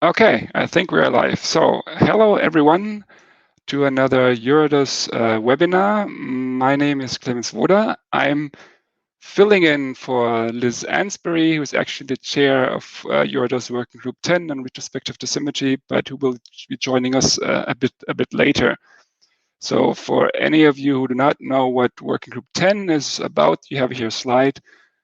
Okay, I think we're live. So, hello everyone to another EURODOS webinar. My name is Clemens Woda. I'm filling in for Liz Ansbury, who's actually the chair of EURODOS Working Group 10 on retrospective dosimetry, but who will be joining us a bit later. So, for any of you who do not know what Working Group 10 is about, you have here a slide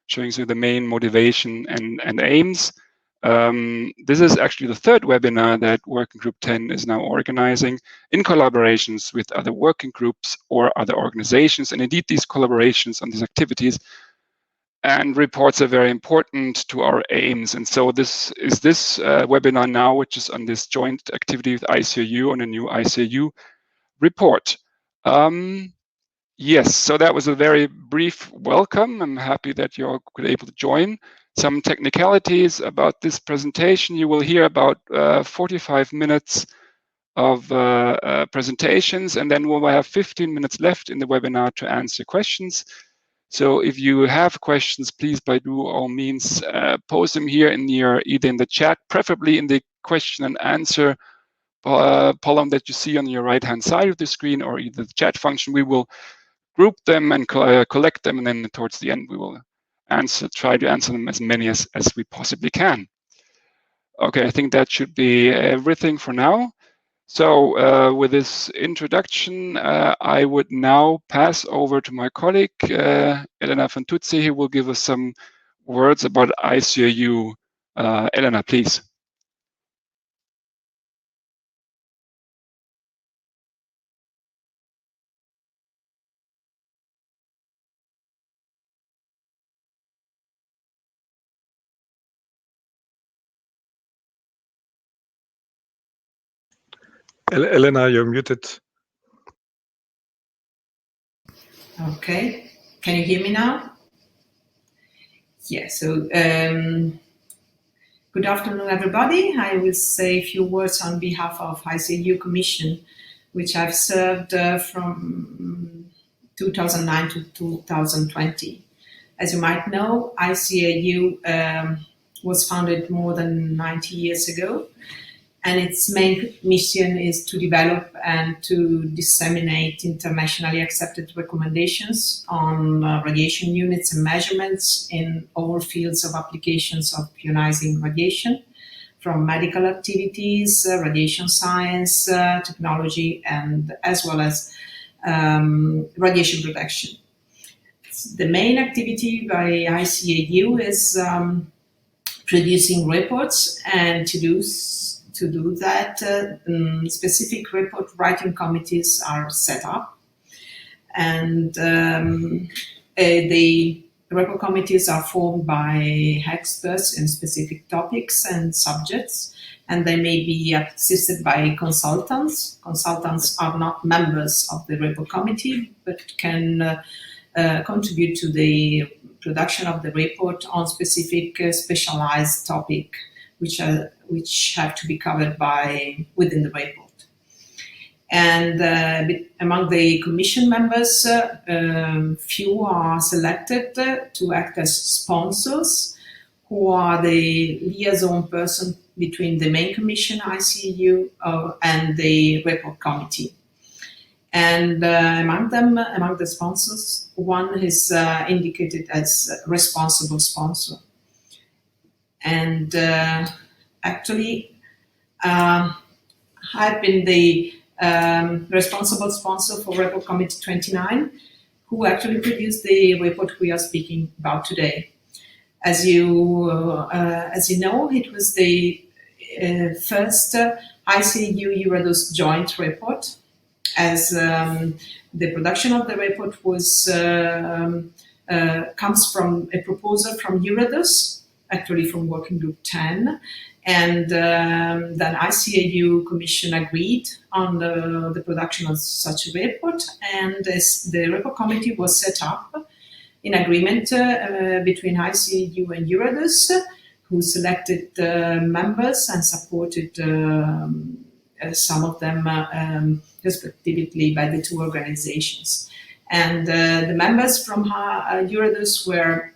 showing you the main motivation and aims. This is actually the third webinar that Working Group 10 is now organizing in collaborations with other working groups or other organizations. And indeed, these collaborations on these activities and reports are very important to our aims. And so this is this webinar now, which is on this joint activity with ICRU on a new ICRU report. Yes, so that was a very brief welcome. I'm happy that you're able to join. Some technicalities about this presentation. You will hear about 45 minutes of presentations, and then we'll have 15 minutes left in the webinar to answer questions. So if you have questions, please by all means post them here in either in the chat, preferably in the question and answer column that you see on your right-hand side of the screen, or either the chat function. We will group them and collect them, and then towards the end we will try to answer them as many as we possibly can. Okay, I think that should be everything for now. So with this introduction, I would now pass over to my colleague, Elena Fantuzzi, who will give us some words about ICRU. Elena, please. Elena, you're muted. Okay, can you hear me now? Yeah, so good afternoon, everybody. I will say a few words on behalf of ICRU Commission, which I've served from 2009 to 2020. As you might know, ICRU was founded more than 90 years ago, and its main mission is to develop and to disseminate internationally accepted recommendations on radiation units and measurements in all fields of applications of ionizing radiation, from medical activities, radiation science, technology, and as well as radiation protection. The main activity by ICRU is producing reports, and to do that, specific report writing committees are set up, and the report committees are formed by experts in specific topics and subjects, and they may be assisted by consultants. Consultants are not members of the report committee, but can contribute to the production of the report on specific specialized topic, which have to be covered within the report. And among the commission members, few are selected to act as sponsors, who are the liaison person between the main commission, ICRU, and the report committee. And among the sponsors, one is indicated as responsible sponsor. And actually, I've been the responsible sponsor for Report Committee 29, who actually produced the report we are speaking about today. As you know, it was the first ICRU-EURODOS joint report, as the production of the report comes from a proposal from EURODOS, actually from Working Group 10, and then ICRU Commission agreed on the production of such a report, and the report committee was set up in agreement between ICRU and EURODOS, who selected members and supported some of them respectively by the two organizations. And the members from EURODOS were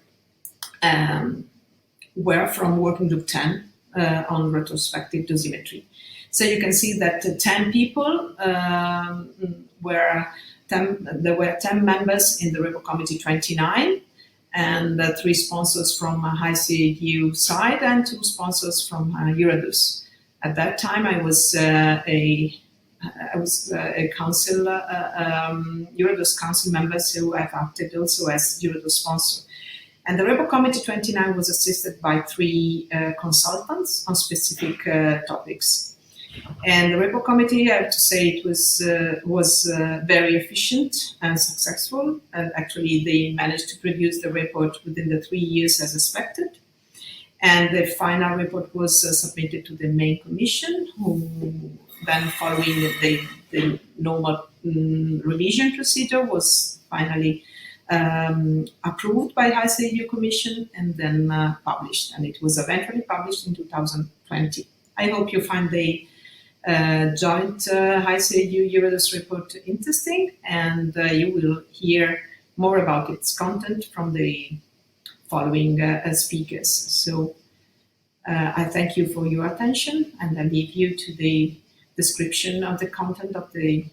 from Working Group 10, on retrospective dosimetry. So you can see that 10 people there were 10 members in the report committee 29, and 3 sponsors from ICRU side and 2 sponsors from Eurodose. At that time, I was a council, Eurodose council member, so I've acted also as Eurodose sponsor. And the report committee 29 was assisted by 3 consultants on specific topics. And the report committee, I have to say, it was very efficient and successful. And actually, they managed to produce the report within the 3 years as expected. And the final report was submitted to the main commission, who then, following the normal revision procedure, was finally approved by ICRU Commission and then published. And it was eventually published in 2020. I hope you find the joint ICRU Eurodose report interesting, and you will hear more about its content from the following speakers. So I thank you for your attention, and I leave you to the description of the content of the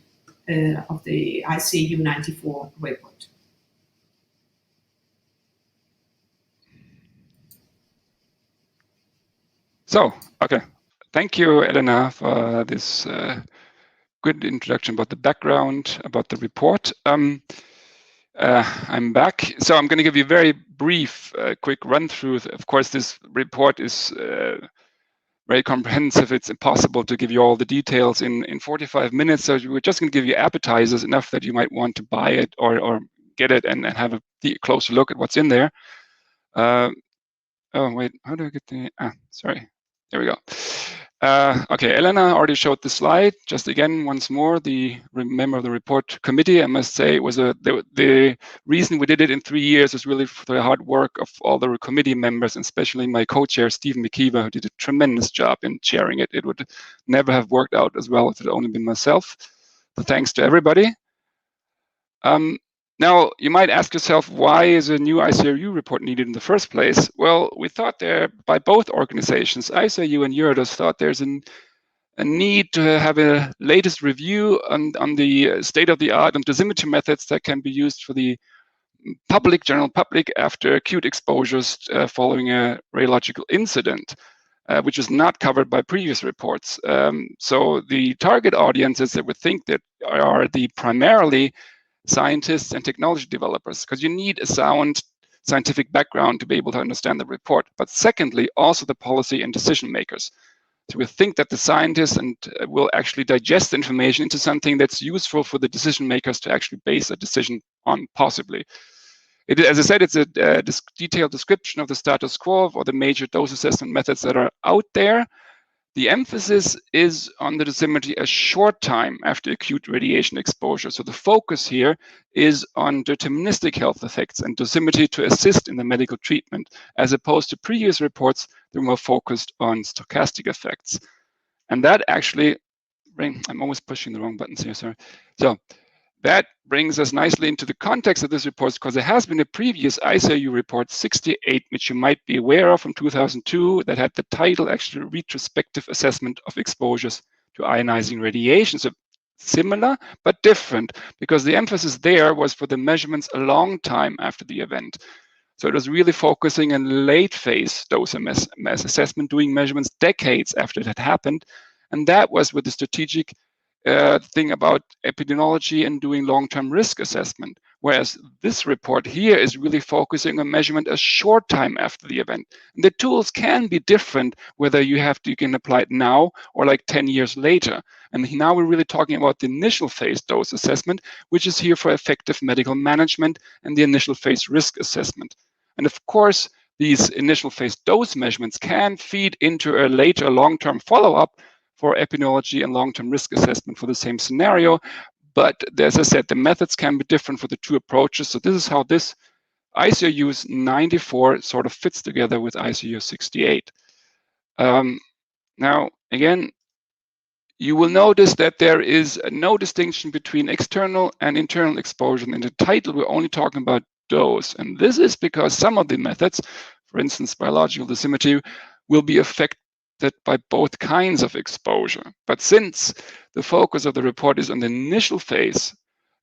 ICRU 94 report. So, okay. Thank you, Elena, for this good introduction about the background, about the report. I'm back. So I'm going to give you a very brief, quick run-through. Of course, this report is very comprehensive. It's impossible to give you all the details in 45 minutes. So we're just going to give you appetizers, enough that you might want to buy it or get it and have a closer look at what's in there. Oh, wait, how do I get the... sorry. There we go. Okay, Elena already showed the slide. Just again, once more, the member of the report committee, I must say, was the reason we did it in 3 years is really for the hard work of all the committee members, and especially my co-chair, Stephen McKeever, who did a tremendous job in chairing it. It would never have worked out as well if it had only been myself. So thanks to everybody. Now, you might ask yourself, why is a new ICRU report needed in the first place? Well, we thought by both organizations, ICRU and Eurodose, thought there's a need to have a latest review on the state-of-the-art and dosimetry methods that can be used for the general public after acute exposures following a radiological incident, which is not covered by previous reports. So the target audiences that we think that are the primarily scientists and technology developers, because you need a sound scientific background to be able to understand the report. But secondly, also the policy and decision makers. So we think that the scientists will actually digest the information into something that's useful for the decision makers to actually base a decision on, possibly. As I said, it's a detailed description of the status quo or the major dose assessment methods that are out there. The emphasis is on the dosimetry a short time after acute radiation exposure. So the focus here is on deterministic health effects and dosimetry to assist in the medical treatment, as opposed to previous reports that were more focused on stochastic effects. And that actually I'm always pushing the wrong buttons here, sorry. So that brings us nicely into the context of this report, because there has been a previous ICRU report 68, which you might be aware of, from 2002, that had the title actually Retrospective Assessment of Exposures to Ionizing Radiation. So similar but different, because the emphasis there was for the measurements a long time after the event. So it was really focusing on late phase dose mass assessment, doing measurements decades after it had happened. And that was with the strategic thing about epidemiology and doing long-term risk assessment, whereas this report here is really focusing on measurement a short time after the event. And the tools can be different, whether you can apply it now or like 10 years later. And now we're really talking about the initial phase dose assessment, which is here for effective medical management, and the initial phase risk assessment. And of course, these initial phase dose measurements can feed into a later long-term follow-up for epidemiology and long-term risk assessment for the same scenario. But as I said, the methods can be different for the two approaches. So this is how this ICRU 94 sort of fits together with ICRU 68. Now, again, you will notice that there is no distinction between external and internal exposure. In the title, we're only talking about dose. And this is because some of the methods, for instance, biological dosimetry, will be affected affected by both kinds of exposure. But since the focus of the report is on the initial phase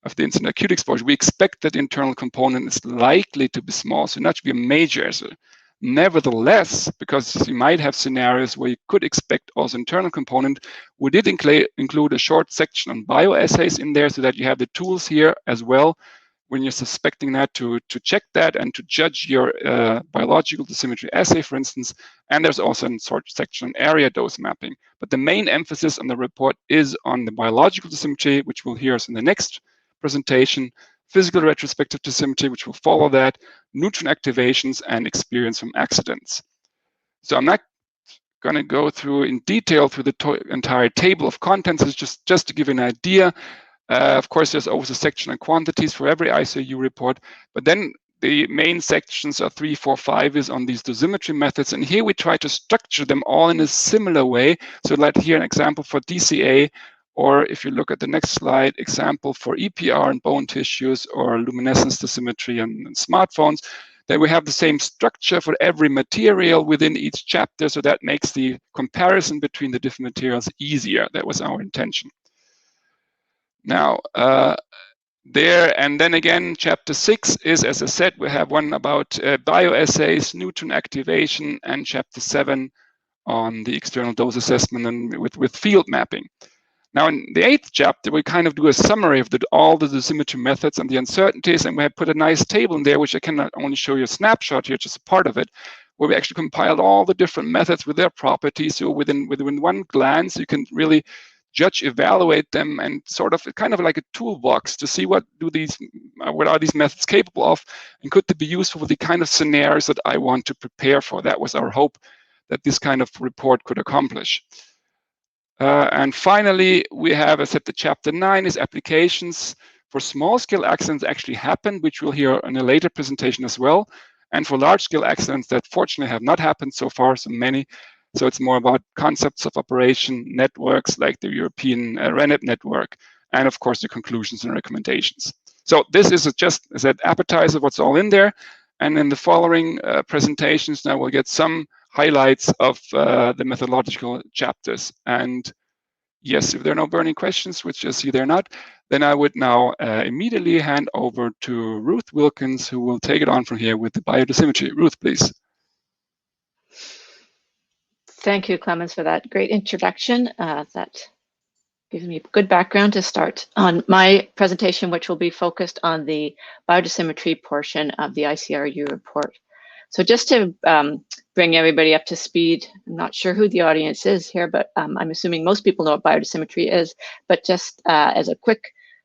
of the incident acute exposure, we expect that the internal component is likely to be small, so not to be a major hazard. Nevertheless, because you might have scenarios where you could expect also internal component, we did include a short section on bioassays in there so that you have the tools here as well when you're suspecting that to check that and to judge your biological dosimetry assay, for instance. And there's also a short section on area dose mapping. But the main emphasis on the report is on the biological dosimetry, which we'll hear us in the next presentation, physical retrospective dosimetry, which will follow that, neutron activations, and experience from accidents. So I'm not going to go through in detail through the entire table of contents. It's just to give you an idea. Of course, there's always a section on quantities for every ICRU report, but then the main sections are 3, 4, 5 is on these dosimetry methods, and here we try to structure them all in a similar way. So like here an example for DCA, or if you look at the next slide, example for EPR in bone tissues or luminescence dosimetry and smartphones, then we have the same structure for every material within each chapter, so that makes the comparison between the different materials easier. That was our intention. Now, there, and then again, chapter 6 is, as I said, we have one about bioassays, neutron activation, and chapter 7 on the external dose assessment and with field mapping. Now, in the 8th chapter, we kind of do a summary of all the dosimetry methods and the uncertainties, and we have put a nice table in there, which I cannot only show you a snapshot here, just a part of it, where we actually compiled all the different methods with their properties. So within one glance, you can really judge, evaluate them, and sort of kind of like a toolbox to see what are these methods capable of, and could they be useful for the kind of scenarios that I want to prepare for. That was our hope that this kind of report could accomplish. And finally, we have, as I said, the chapter 9 is applications for small-scale accidents actually happened, which we'll hear in a later presentation as well, and for large-scale accidents that fortunately have not happened so far, so many. So it's more about concepts of operation, networks like the European RENET network, and of course the conclusions and recommendations. So this is just as an appetizer, what's all in there. And in the following presentations, now we'll get some highlights of the methodological chapters. And yes, if there are no burning questions, which I see they're not, then I would now immediately hand over to Ruth Wilkins, who will take it on from here with the biodosimetry. Ruth, please. Thank you, Clemens, for that great introduction. That gives me a good background to start on my presentation, which will be focused on the biodosimetry portion of the ICRU report. So just to bring everybody up to speed, I'm not sure who the audience is here, but I'm assuming most people know what biodosimetry is, but just as a quick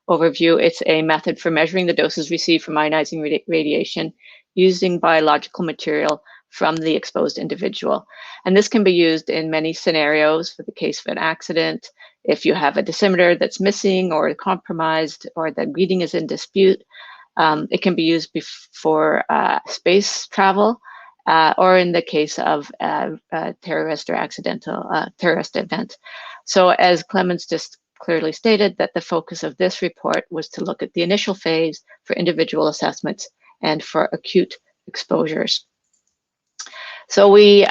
overview, it's a method for measuring the doses received from ionizing radiation using biological material from the exposed individual. And this can be used in many scenarios for the case of an accident, if you have a dosimeter that's missing or compromised or the reading is in dispute. It can be used for space travel or in the case of a terrorist or accidental terrorist event. So as Clemens just clearly stated, that the focus of this report was to look at the initial phase for individual assessments and for acute exposures. So we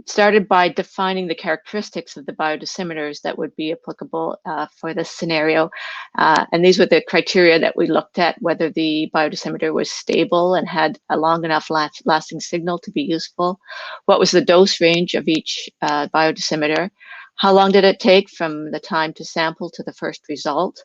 started by defining the characteristics of the biodosimeters that would be applicable for this scenario. And these were the criteria that we looked at: whether the biodosimeter was stable and had a long enough lasting signal to be useful, what was the dose range of each biodosimeter, how long did it take from the time to sample to the first result,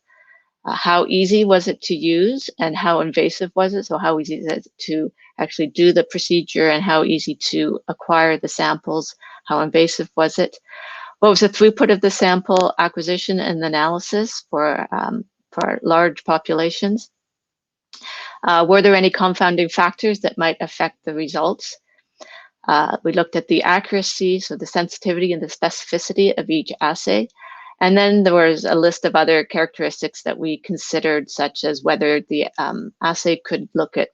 how easy was it to use and how invasive was it? So how easy is it to actually do the procedure and how easy to acquire the samples? How invasive was it? What was the throughput of the sample acquisition and analysis for large populations? Were there any confounding factors that might affect the results? We looked at the accuracy, so the sensitivity and the specificity of each assay. And then there was a list of other characteristics that we considered, such as whether the assay could look at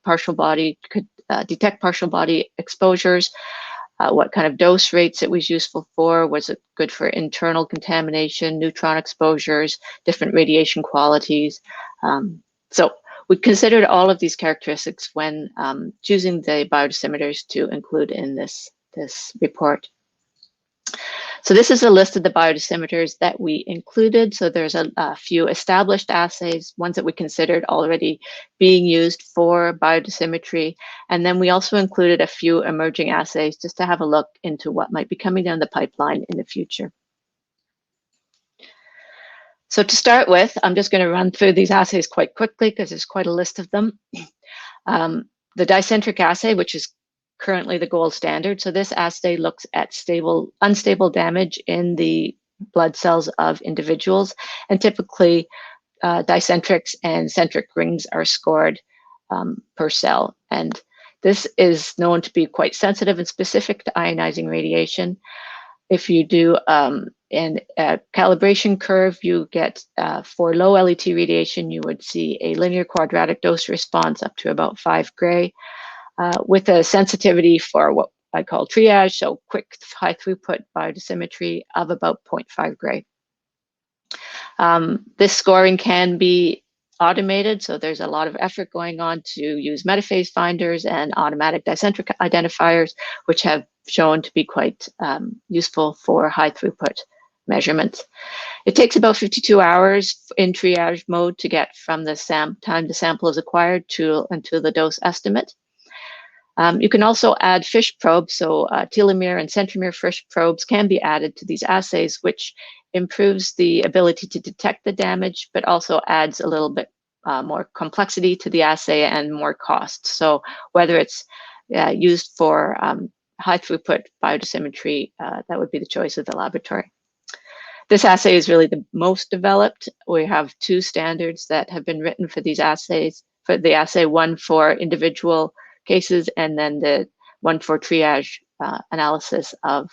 detect partial body exposures, what kind of dose rates it was useful for, was it good for internal contamination, neutron exposures, different radiation qualities. So we considered all of these characteristics when choosing the biodosimeters to include in this report. So this is a list of the biodosimeters that we included. So there's a few established assays, ones that we considered already being used for biodosimetry. And then we also included a few emerging assays just to have a look into what might be coming down the pipeline in the future. So to start with, I'm just going to run through these assays quite quickly because there's quite a list of them. The Dicentric assay, which is currently the gold standard. So this assay looks at unstable damage in the blood cells of individuals, and typically dicentrics and centric rings are scored per cell. And this is known to be quite sensitive and specific to ionizing radiation. If you do a calibration curve, you get for low LET radiation, you would see a linear quadratic dose response up to about 5 gray. With a sensitivity for what I call triage, so quick high throughput biodosimetry of about 0.5 gray. This scoring can be automated, so there's a lot of effort going on to use metaphase finders and automatic dicentric identifiers, which have shown to be quite useful for high throughput measurements. It takes about 52 hours in triage mode to get from the time the sample is acquired until the dose estimate. You can also add FISH probes, so telomere and centromere FISH probes can be added to these assays, which improves the ability to detect the damage, but also adds a little bit more complexity to the assay and more cost. So whether it's used for high throughput biodosimetry, that would be the choice of the laboratory. This assay is really the most developed. We have 2 standards that have been written for these assays, for the assay, one for individual cases, and then the one for triage analysis of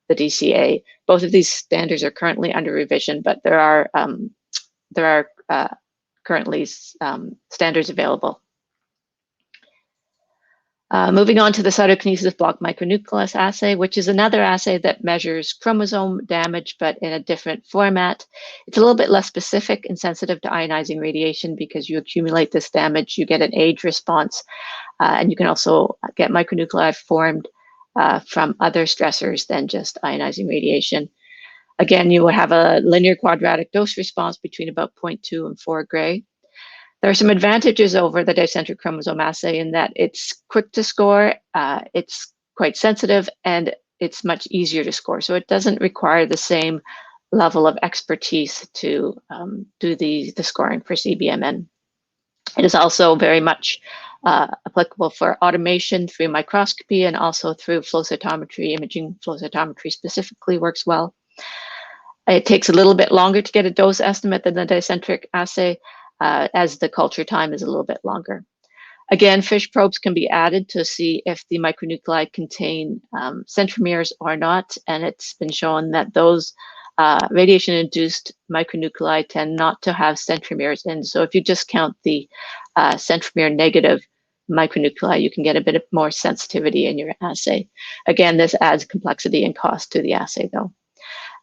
the DCA. Both of these standards are currently under revision, but there are currently standards available. Moving on to the cytokinesis block micronucleus assay, which is another assay that measures chromosome damage, but in a different format. It's a little bit less specific and sensitive to ionizing radiation because you accumulate this damage, you get an age response, and you can also get micronuclei formed from other stressors than just ionizing radiation. Again, you will have a linear quadratic dose response between about 0.2 and 4 gray. There are some advantages over the dicentric chromosome assay in that it's quick to score, it's quite sensitive, and it's much easier to score. So it doesn't require the same level of expertise to do the scoring for CBMN. It is also very much applicable for automation through microscopy and also through flow cytometry. Imaging flow cytometry specifically works well. It takes a little bit longer to get a dose estimate than the dicentric assay, as the culture time is a little bit longer. Again, FISH probes can be added to see if the micronuclei contain centromeres or not, and it's been shown that those radiation-induced micronuclei tend not to have centromeres in. So if you just count the centromere negative micronuclei, you can get a bit more sensitivity in your assay. Again, this adds complexity and cost to the assay though.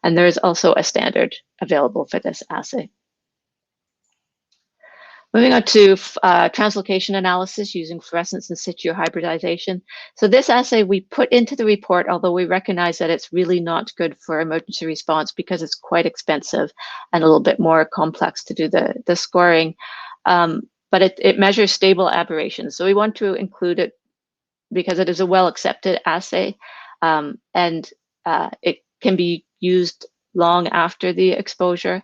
And there is also a standard available for this assay. Moving on to translocation analysis using fluorescence and Situ hybridization. So this assay we put into the report, although we recognize that it's really not good for emergency response because it's quite expensive and a little bit more complex to do the scoring. But it measures stable aberrations. So we want to include it because it is a well-accepted assay, and it can be used long after the exposure.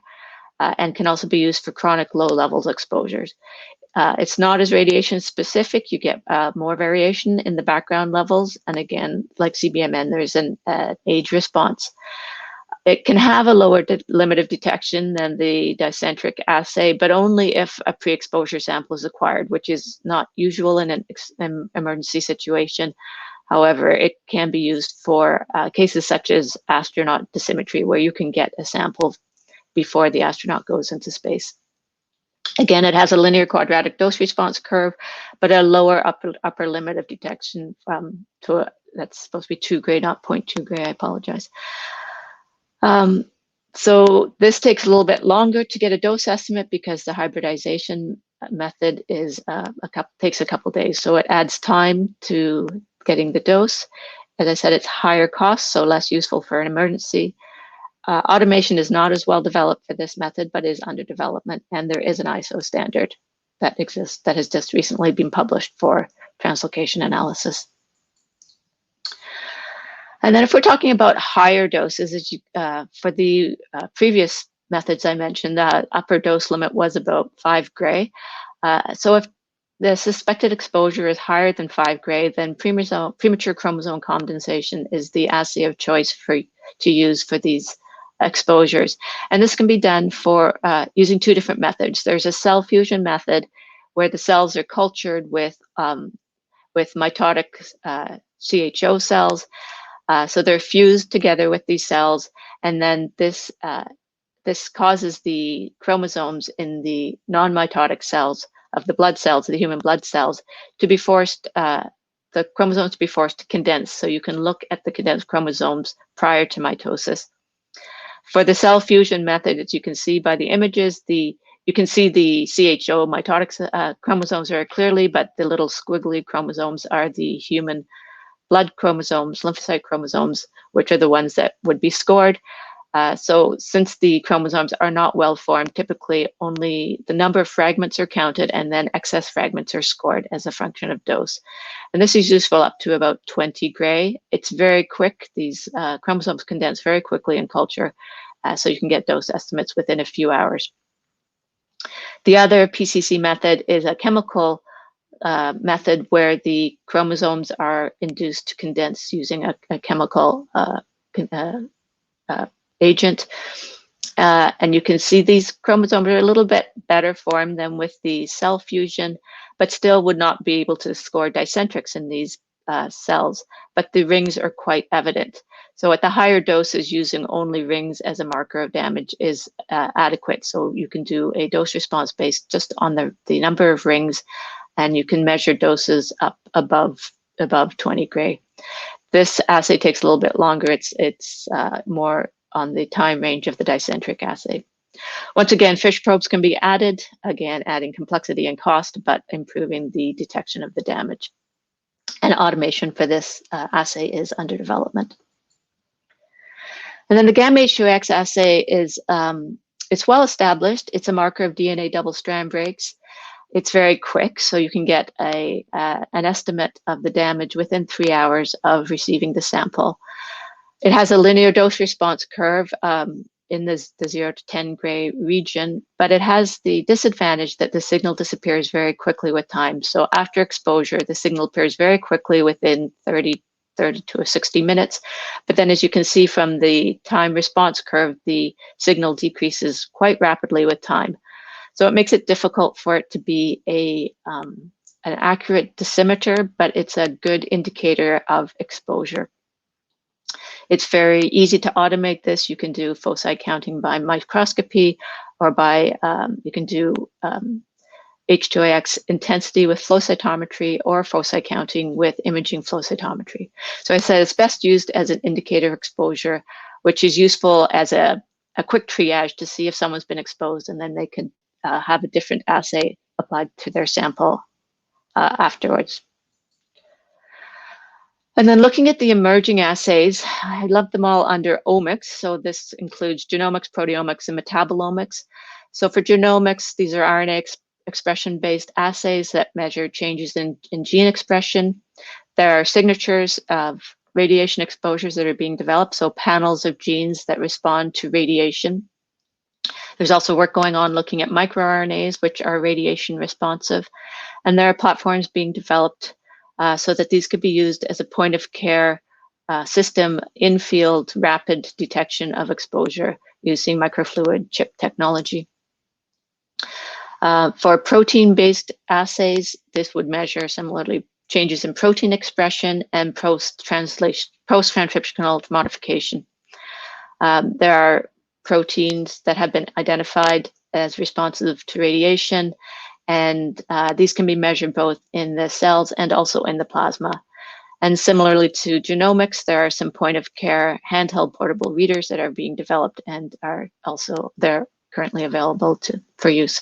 And can also be used for chronic low levels exposures. It's not as radiation specific. You get more variation in the background levels. And again, like CBMN, there's an age response. It can have a lower limit of detection than the dicentric assay, but only if a pre-exposure sample is acquired, which is not usual in an emergency situation. However, it can be used for cases such as astronaut dosimetry, where you can get a sample before the astronaut goes into space. Again, it has a linear quadratic dose response curve, but a lower upper limit of detection that's supposed to be 2 gray, not 0.2 gray, I apologize. So this takes a little bit longer to get a dose estimate because the hybridization method is takes a couple days. So it adds time to getting the dose. As I said, it's higher cost, so less useful for an emergency. Automation is not as well developed for this method, but is under development, and there is an ISO standard that exists that has just recently been published for translocation analysis. And then if we're talking about higher doses, for the previous methods I mentioned, the upper dose limit was about 5 gray. So if the suspected exposure is higher than 5 gray, then premature chromosome condensation is the assay of choice to use for these exposures. And this can be done for using 2 different methods. There's a cell fusion method where the cells are cultured with mitotic CHO cells. So they're fused together with these cells, and then this causes the chromosomes in the non-mitotic cells of the blood cells, the human blood cells, to be forced, the chromosomes to be forced to condense. So you can look at the condensed chromosomes prior to mitosis. For the cell fusion method, as you can see by the images, you can see the CHO mitotic chromosomes very clearly, but the little squiggly chromosomes are the human blood chromosomes, lymphocyte chromosomes, which are the ones that would be scored. So since the chromosomes are not well formed, typically only the number of fragments are counted, and then excess fragments are scored as a function of dose. And this is useful up to about 20 gray. It's very quick. These chromosomes condense very quickly in culture, so you can get dose estimates within a few hours. The other PCC method is a chemical method where the chromosomes are induced to condense using a chemical agent. And you can see these chromosomes are a little bit better formed than with the cell fusion, but still would not be able to score dicentrics in these cells, but the rings are quite evident. So at the higher doses, using only rings as a marker of damage is adequate. So you can do a dose response based just on the number of rings, and you can measure doses up above 20 gray. This assay takes a little bit longer. It's more on the time range of the Dicentric assay. Once again, fish probes can be added, again, adding complexity and cost, but improving the detection of the damage. And automation for this assay is under development. And then the gamma H2X assay is, it's well established. It's a marker of DNA double-strand breaks. It's very quick, so you can get an estimate of the damage within 3 hours of receiving the sample. It has a linear dose response curve in the 0 to 10 gray region, but it has the disadvantage that the signal disappears very quickly with time. So after exposure, the signal appears very quickly within 30 to 60 minutes. But then as you can see from the time response curve, the signal decreases quite rapidly with time. So it makes it difficult for it to be an accurate dosimeter, but it's a good indicator of exposure. It's very easy to automate this. You can do foci counting by microscopy, or by, you can do H2AX intensity with flow cytometry, or foci counting with imaging flow cytometry. So I said it's best used as an indicator of exposure, which is useful as a quick triage to see if someone's been exposed, and then they could have a different assay applied to their sample afterwards. And then looking at the emerging assays, I love them all under omics. So this includes genomics, proteomics, and metabolomics. So for genomics, these are RNA expression-based assays that measure changes in gene expression. There are signatures of radiation exposures that are being developed, so panels of genes that respond to radiation. There's also work going on looking at microRNAs, which are radiation responsive. And there are platforms being developed so that these could be used as a point of care system in field rapid detection of exposure using microfluid chip technology. For protein-based assays, this would measure similarly changes in protein expression and post-transcriptional modification. There are proteins that have been identified as responsive to radiation, and these can be measured both in the cells and also in the plasma. And similarly to genomics, there are some point of care handheld portable readers that are being developed and are also, they're currently available for use.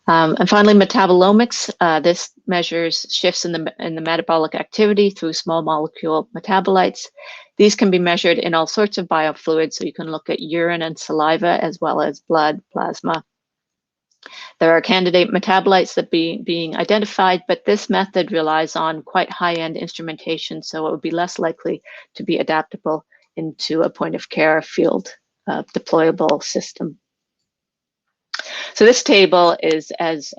And finally, metabolomics. This measures shifts in the metabolic activity through small molecule metabolites. These can be measured in all sorts of biofluids, so you can look at urine and saliva as well as blood, plasma. There are candidate metabolites that being identified, but this method relies on quite high-end instrumentation, so it would be less likely to be adaptable into a point-of-care field deployable system. So this table is, as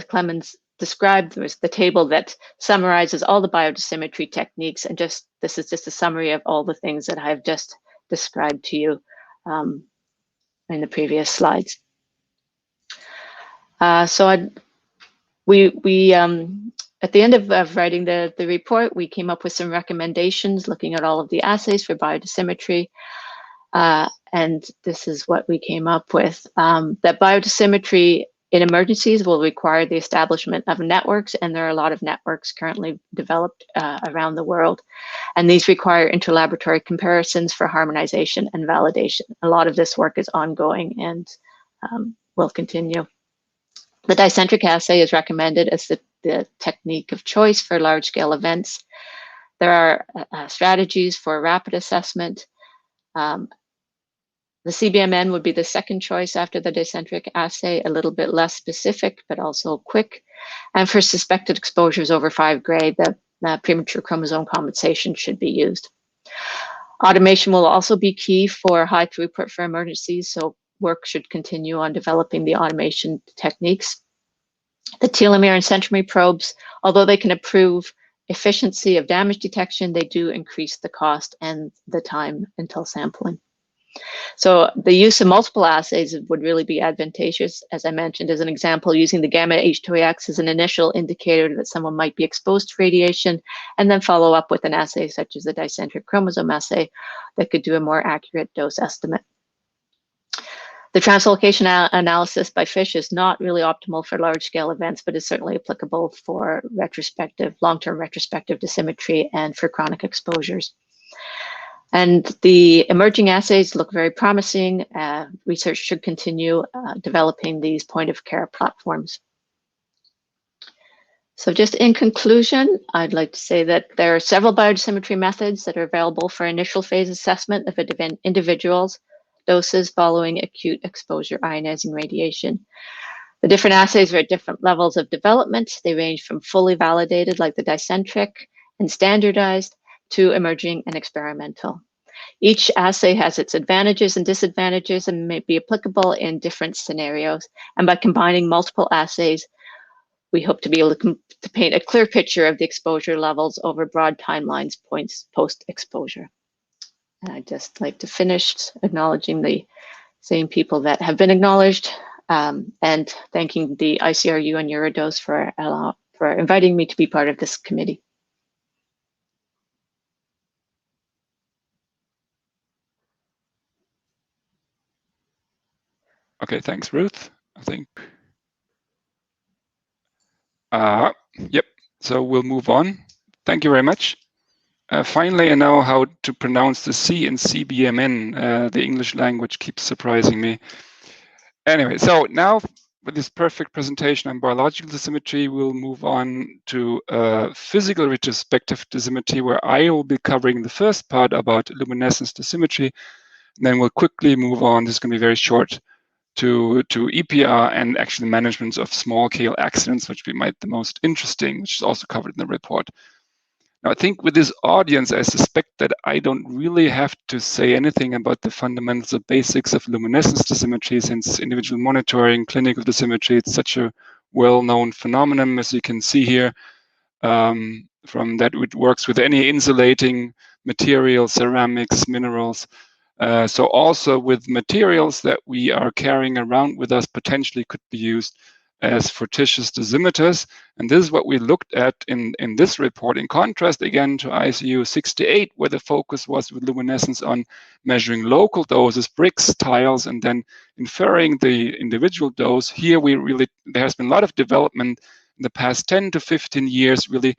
Clemens described, was the table that summarizes all the biodosimetry techniques, and this is just a summary of all the things that I've just described to you in the previous slides. We at the end of writing the report, we came up with some recommendations looking at all of the assays for biodosimetry. And this is what we came up with, that biodosimetry in emergencies will require the establishment of networks, and there are a lot of networks currently developed around the world. And these require interlaboratory comparisons for harmonization and validation. A lot of this work is ongoing and will continue. The Dicentric assay is recommended as the technique of choice for large-scale events. There are strategies for rapid assessment. The CBMN would be the second choice after the Dicentric assay, a little bit less specific, but also quick. And for suspected exposures over 5 gray, the premature chromosome compensation should be used. Automation will also be key for high throughput for emergencies, so work should continue on developing the automation techniques. The telomere and centromere probes, although they can improve efficiency of damage detection, they do increase the cost and the time until sampling. So the use of multiple assays would really be advantageous. As I mentioned, as an example, using the gamma H2AX as an initial indicator that someone might be exposed to radiation, and then follow up with an assay such as the Dicentric chromosome assay that could do a more accurate dose estimate. The translocation analysis by FISH is not really optimal for large-scale events, but is certainly applicable for retrospective, long-term retrospective dosimetry and for chronic exposures. And the emerging assays look very promising. Research should continue developing these point-of-care platforms. So just in conclusion, I'd like to say that there are several biodosimetry methods that are available for initial phase assessment of individuals' doses following acute exposure ionizing radiation. The different assays are at different levels of development. They range from fully validated, like the Dicentric, and standardized, to emerging and experimental. Each assay has its advantages and disadvantages and may be applicable in different scenarios. And by combining multiple assays, we hope to be able to paint a clear picture of the exposure levels over broad timelines post-exposure. And I'd just like to finish acknowledging the same people that have been acknowledged, and thanking the ICRU and Eurodose for inviting me to be part of this committee. Okay, thanks, Ruth. I think, yep, so we'll move on. Thank you very much. Finally, I know how to pronounce the C in CBMN. The English language keeps surprising me. Anyway, so now with this perfect presentation on biological dosimetry, we'll move on to physical retrospective dosimetry, where I will be covering the first part about luminescence dosimetry. And then we'll quickly move on. This is going to be very short to EPR and actually management of small-scale accidents, which we might the most interesting, which is also covered in the report. Now, I think with this audience, I suspect that I don't really have to say anything about the fundamentals or basics of luminescence dosimetry, since individual monitoring, clinical dosimetry, it's such a well-known phenomenon, as you can see here, from that it works with any insulating material, ceramics, minerals. So also with materials that we are carrying around with us potentially could be used as fortuitous dosimeters. And this is what we looked at in this report, in contrast again to ICU 68, where the focus was with luminescence on measuring local doses, bricks, tiles, and then inferring the individual dose. Here there has been a lot of development in the past 10 to 15 years, really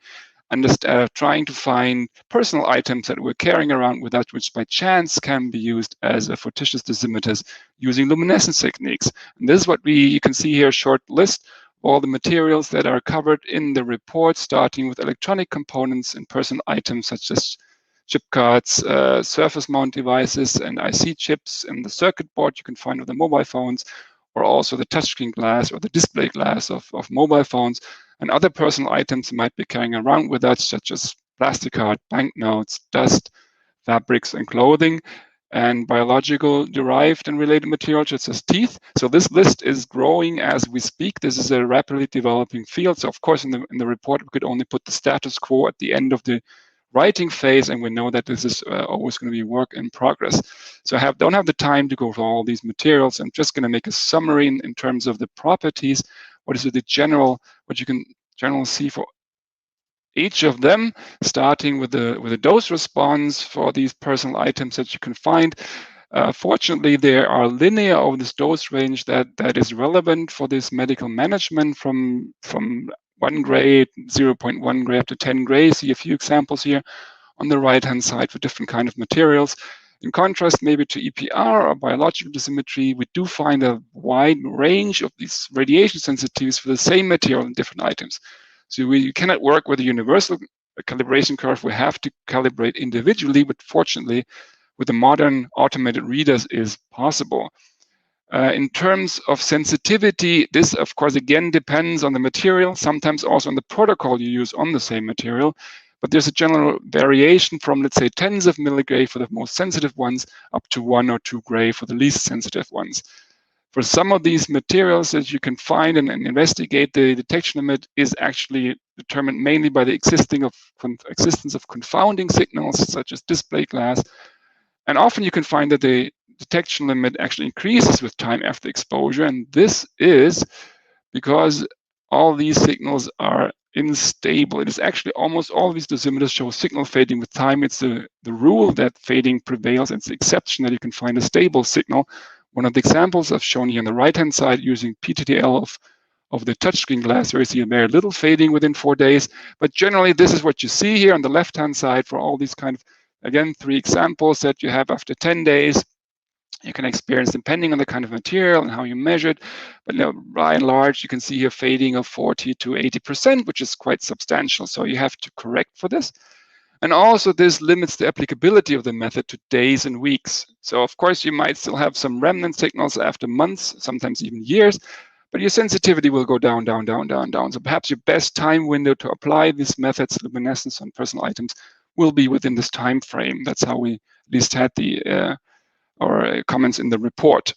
trying to find personal items that we're carrying around with us, which by chance can be used as a fortuitous dosimeters using luminescence techniques. And this is what you can see here, a short list of all the materials that are covered in the report, starting with electronic components and personal items such as chip cards, surface mount devices, and IC chips in the circuit board you can find on the mobile phones, or also the touchscreen glass or the display glass of mobile phones, and other personal items you might be carrying around with us, such as plastic card, banknotes, dust, fabrics, and clothing, and biological derived and related materials such as teeth. So this list is growing as we speak. This is a rapidly developing field. So of course in the report we could only put the status quo at the end of the writing phase, and we know that this is always going to be work in progress. So don't have the time to go through all these materials. I'm just going to make a summary in terms of the properties. What is the general, what you can generally see for each of them, starting with the dose response for these personal items that you can find. Fortunately, there are linear over this dose range that is relevant for this medical management from 1 gray, 0.1 gray up to 10 gray. See a few examples here on the right-hand side for different kind of materials. In contrast, maybe to EPR or biological dosimetry, we do find a wide range of these radiation sensitivities for the same material in different items. So we cannot work with a universal calibration curve. We have to calibrate individually, but fortunately, with the modern automated readers is possible. In terms of sensitivity, this of course again depends on the material, sometimes also on the protocol you use on the same material, but there's a general variation from, let's say, tens of milligray for the most sensitive ones up to 1 or 2 gray for the least sensitive ones. For some of these materials that you can find and investigate, the detection limit is actually determined mainly by the existence of confounding signals, such as display glass. And often you can find that the detection limit actually increases with time after exposure. And this is because all these signals are unstable. It is actually almost all of these dosimeters show signal fading with time. It's the rule that fading prevails. It's the exception that you can find a stable signal. One of the examples I've shown here on the right-hand side using PTTL of the touchscreen glass, where you see very little fading within 4 days. But generally, this is what you see here on the left-hand side for all these kind of, again, 3 examples that you have after 10 days. You can experience, depending on the kind of material and how you measure it. But by and large, you can see here fading of 40 to 80%, which is quite substantial. So you have to correct for this. And also this limits the applicability of the method to days and weeks. So of course you might still have some remnant signals after months, sometimes even years, but your sensitivity will go down, down, down, down, down. So perhaps your best time window to apply these methods, luminescence on personal items, will be within this time frame. That's how we at least had our comments in the report.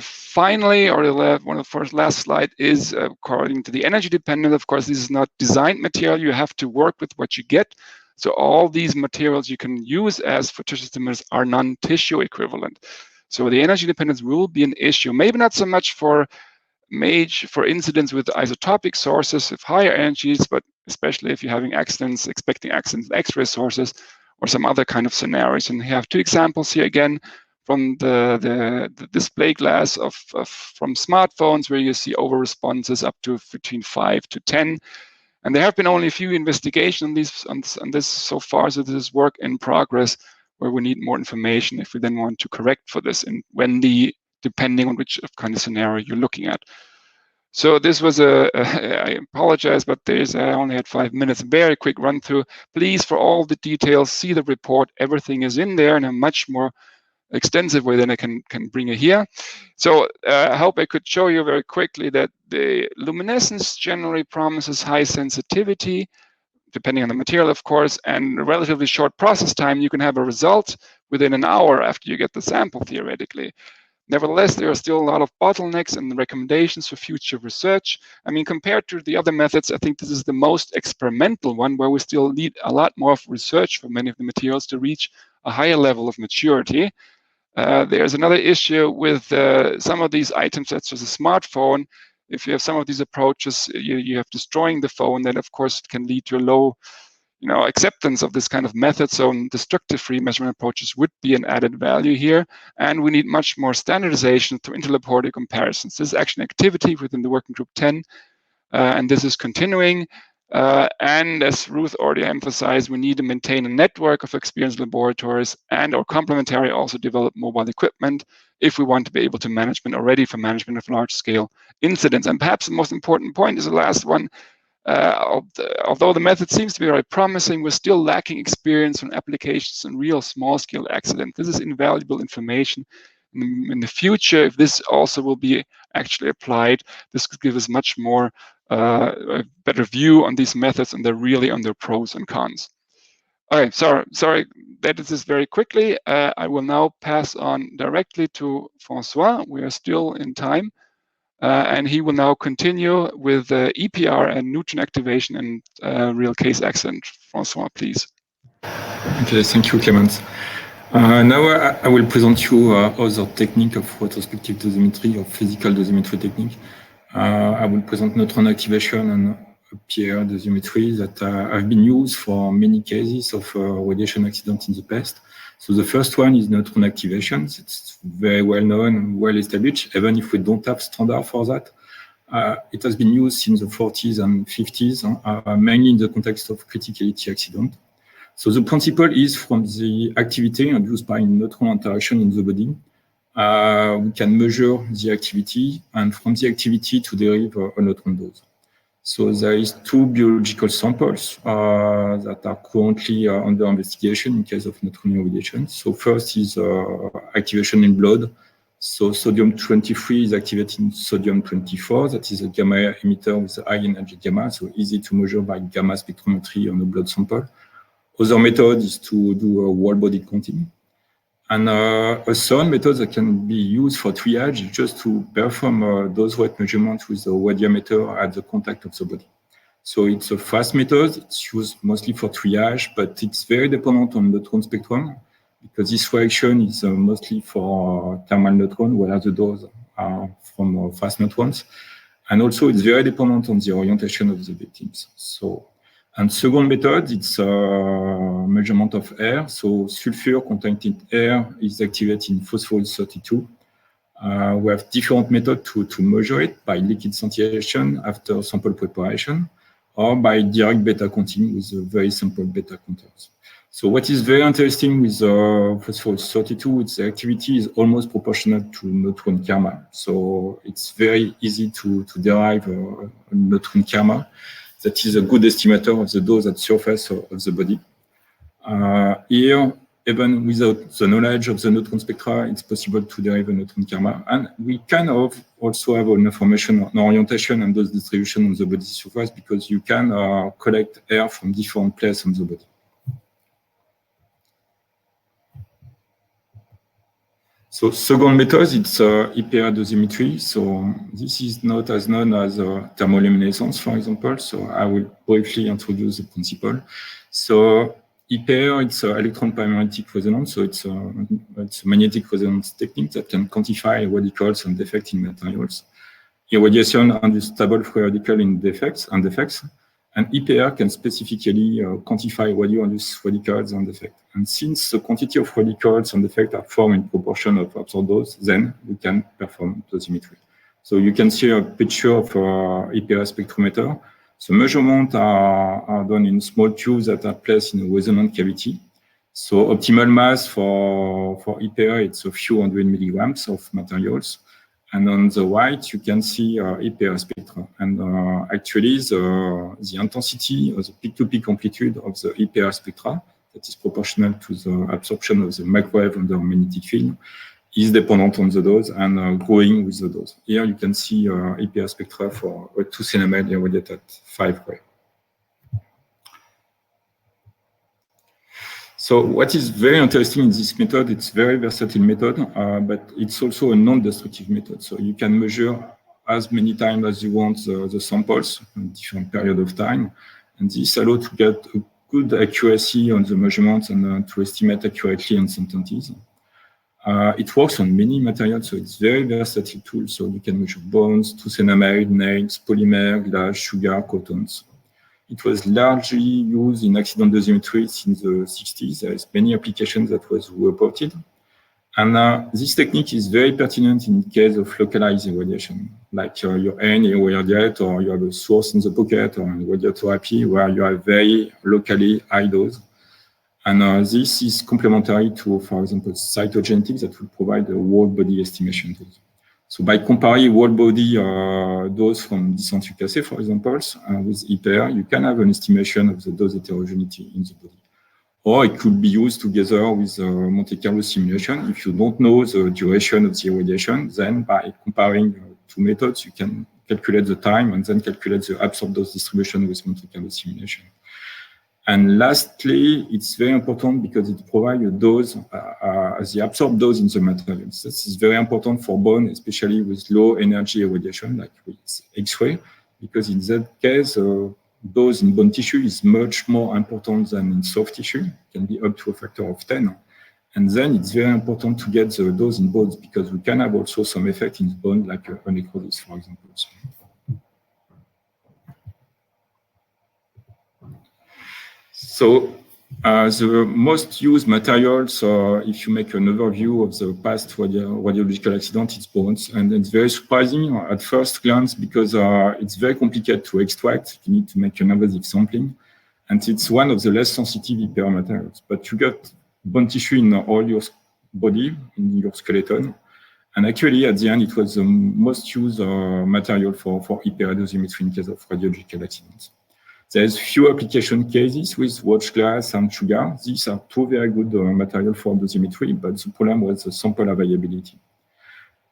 Finally, or one of the first last slide is according to the energy dependent. Of course, this is not designed material. You have to work with what you get. So all these materials you can use as for tissue stimulants are non-tissue equivalent. So the energy dependence will be an issue. Maybe not so much for incidents with isotopic sources of higher energies, but especially if you're having accidents, expecting accidents, X-ray sources, or some other kind of scenarios. And you have 2 examples here again from the display glass from smartphones, where you see over responses up to between 5 to 10. And there have been only a few investigations on this so far, so this is work in progress, where we need more information if we then want to correct for this, and depending on which kind of scenario you're looking at. So this was I apologize, but I only had 5 minutes, very quick run through. Please, for all the details, see the report. Everything is in there in a much more extensive way than I can bring it here. So I hope I could show you very quickly that the luminescence generally promises high sensitivity, depending on the material, of course, and a relatively short process time. You can have a result within an hour after you get the sample, theoretically. Nevertheless, there are still a lot of bottlenecks and recommendations for future research. I mean, compared to the other methods, I think this is the most experimental one, where we still need a lot more of research for many of the materials to reach a higher level of maturity. There's another issue with some of these items, such as a smartphone. If you have some of these approaches, you have destroying the phone, then of course it can lead to a low acceptance of this kind of method. So destructive-free measurement approaches would be an added value here. And we need much more standardization through interlaboratory comparisons. This is actually an activity within the working group 10, and this is continuing. And as Ruth already emphasized, we need to maintain a network of experienced laboratories and or complementary also develop mobile equipment if we want to be able to management of large-scale incidents. And perhaps the most important point is the last one. although the method seems to be very promising, we're still lacking experience on applications in real small-scale accident. This is invaluable information. In the future, if this also will be actually applied, this could give us much more a better view on these methods and on their pros and cons. Okay, sorry that is this very quickly. I will now pass on directly to Francois. We are still in time. And he will now continue with EPR and neutron activation and real case accident. Francois, please. Okay, thank you, Clemens. Now I will present you other technique of retrospective dosimetry or physical dosimetry technique. I will present neutron activation and PR dosimetry that have been used for many cases of radiation accident in the past. So the first one is neutron activation. It's very well known and well established, even if we don't have standard for that. It has been used since the 40s and 50s, mainly in the context of criticality accident. So the principle is from the activity induced by neutron interaction in the body. We can measure the activity, and from the activity to derive a neutron dose. So there is two biological samples that are currently under investigation in case of neutron radiation. So first is activation in blood. So sodium-23 is activating sodium-24. That is a gamma emitter with high energy gamma, so easy to measure by gamma spectrometry on a blood sample. Other method is to do a whole body counting. And a third method that can be used for triage is just to perform dose weight measurements with a radiometer at the contact of the body. So it's a fast method. It's used mostly for triage, but it's very dependent on neutron spectrum because this reaction is mostly for thermal neutron, whereas the dose are from fast neutrons. And also it's very dependent on the orientation of the victims. And second method, it's measurement of air. So sulfur contained in air is activated in phosphorus 32. We have different methods to measure it by liquid scintillation after sample preparation or by direct beta counting with very simple beta counters. So what is very interesting with phosphorus 32, its activity is almost proportional to neutron karma. So it's very easy to derive a neutron karma. That is a good estimator of the dose at surface of the body. Here, even without the knowledge of the neutron spectra, it's possible to derive a neutron karma. And we kind of also have an information on orientation and dose distribution on the body surface because you can collect air from different places on the body. So second method, it's EPR dosimetry. So this is not as known as thermoluminescence, for example. So I will briefly introduce the principle. So EPR, it's electron paramagnetic resonance. So it's a magnetic resonance technique that can quantify radicals and defects in materials. Irradiation induces stable free radical in defects. And EPR can specifically quantify radio-induced radicals and defects. And since the quantity of radicals and defects are formed in proportion of absorbed dose, then we can perform dosimetry. So you can see a picture of EPR spectrometer. So measurements are done in small tubes that are placed in a resonant cavity. So optimal mass for EPR, it's a few hundred milligrams of materials. And on the right, you can see EPR spectra. And actually, the intensity or the peak-to-peak amplitude of the EPR spectra, that is proportional to the absorption of the microwave under magnetic field, is dependent on the dose and growing with the dose. Here you can see EPR spectra for a 2 cm irradiated 5 gray. So what is very interesting in this method, it's a very versatile method, but it's also a non-destructive method. So you can measure as many times as you want the samples in different period of time. And this allows to get a good accuracy on the measurements and to estimate accurately uncertainties. It works on many materials, so it's very versatile tool. So you can measure bones, 2-centimeter, nails, polymer, glass, sugar, cottons. It was largely used in accident dosimetry since the 60s. There is many applications that was reported. And this technique is very pertinent in case of localized irradiation, like your hand irradiate, or you have a source in the pocket, or in radiotherapy, where you have very locally high dose. And this is complementary to, for example, cytogenetics that will provide a whole body estimation tool. So by comparing whole body dose from Dicentric assay, for example, with IPR, you can have an estimation of the dose heterogeneity in the body. Or it could be used together with Monte Carlo simulation. If you don't know the duration of the irradiation, then by comparing two methods, you can calculate the time and then calculate the absorbed dose distribution with Monte Carlo simulation. And lastly, it's very important because it provides a dose, the absorbed dose in the materials. This is very important for bone, especially with low energy irradiation, like with X-ray, because in that case, dose in bone tissue is much more important than in soft tissue. It can be up to a factor of 10. And then it's very important to get the dose in bones because we can have also some effect in the bone, like a necrosis, for example. So the most used materials, if you make an overview of the past radiological accident, it's bones. And it's very surprising at first glance because it's very complicated to extract. You need to make an invasive sampling. And it's one of the less sensitive EPR materials. But you get bone tissue in all your body, in your skeleton. And actually, at the end, it was the most used material for EPR dosimetry in case of radiological accidents. There's few application cases with watch glass and sugar. These are two very good material for dosimetry, but the problem was the sample availability.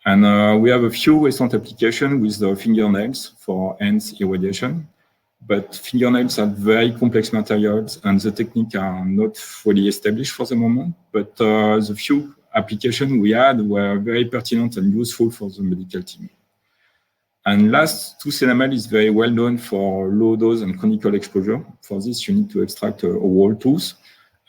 And we have a few recent applications with the fingernails for hands irradiation, but fingernails are very complex materials and the techniques are not fully established for the moment, but the few applications we had were very pertinent and useful for the medical team. And last, tooth enamel is very well known for low dose and conical exposure. For this, you need to extract a whole tooth.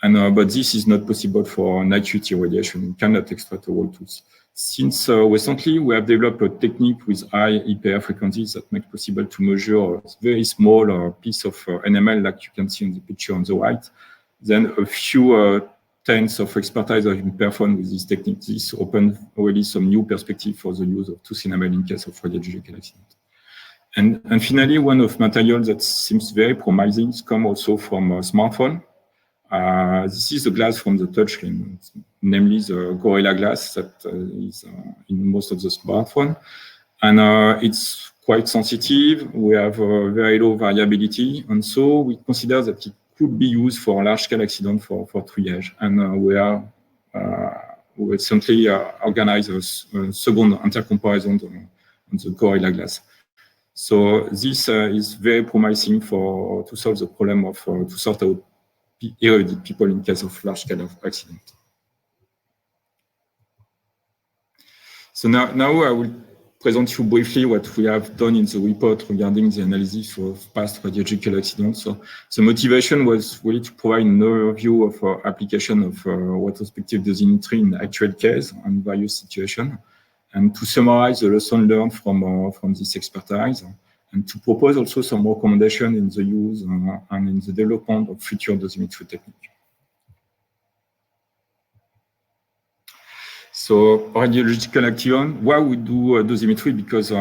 But this is not possible for an acute irradiation. You cannot extract a whole tooth. Since recently, we have developed a technique with high IPR frequencies that makes it possible to measure a very small piece of enamel, like you can see in the picture on the right. Then a few tens of expertise have been performed with this technique. This opens already some new perspective for the use of tooth enamel in case of radiological accident. And finally, one of materials that seems very promising comes also from a smartphone. This is the glass from the touchscreen, namely the Gorilla Glass that is in most of the smartphones. And it's quite sensitive. We have very low variability. And so we consider that it could be used for large-scale accident for triage. And we recently organized a second intercomparison on the Gorilla Glass. So this is very promising to solve the problem of to sort out irradiated people in case of large-scale accident. So now I will present you briefly what we have done in the report regarding the analysis of past radiological accidents. So the motivation was really to provide an overview of application of retrospective dosimetry in actual case and various situations, and to summarize the lesson learned from this expertise, and to propose also some recommendation in the use and in the development of future dosimetry technique. So radiological accident, why we do dosimetry? Because